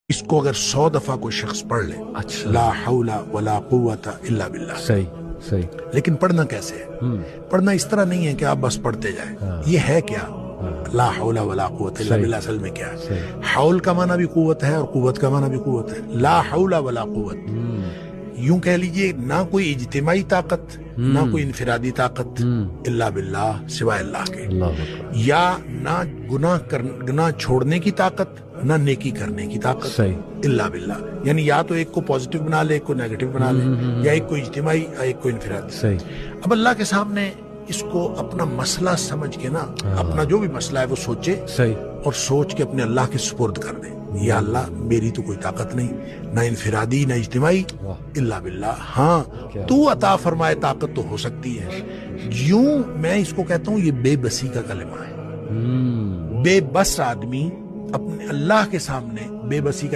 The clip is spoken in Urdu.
اس کو اگر 100 دفعہ کوئی شخص پڑھ لے، اچھا، لا حول ولا قوت الا باللہ، صحیح لیکن پڑھنا کیسے ہے؟ پڑھنا اس طرح نہیں ہے کہ آپ بس پڑھتے جائیں. یہ ہے کیا؟ لا حول ولا قوت الا باللہ اصل میں کیا ہے؟ حول کا معنی بھی قوت ہے اور قوت کا معنی بھی قوت ہے. لا حول ولا قوت، یوں کہہ لیجئے نہ کوئی اجتماعی طاقت نہ کوئی انفرادی طاقت الا باللہ، سوائے اللہ کے. اللہ اکبر، یا نہ گناہ چھوڑنے کی طاقت نہ نیکی کرنے کی طاقت صحیح، الا باللہ. یعنی یا تو ایک کو پازیٹیو بنا لے، ایک کو نیگیٹو بنا لے، یا ایک کو اجتماعی یا ایک کو انفرادی. صحیح، اب اللہ کے سامنے اس کو اپنا مسئلہ سمجھ کے نا، اپنا جو بھی مسئلہ ہے وہ سوچے صحیح، اور سوچ کے اپنے اللہ کے سپرد کر دے. یا اللہ میری تو کوئی طاقت نہیں، نہ انفرادی نہ اجتماعی، الا باللہ. ہاں تو عطا فرمائے طاقت تو ہو سکتی ہے. یوں میں اس کو کہتا ہوں یہ بے بسی کا کلمہ ہے. بے بس آدمی اپنے اللہ کے سامنے بے بسی کا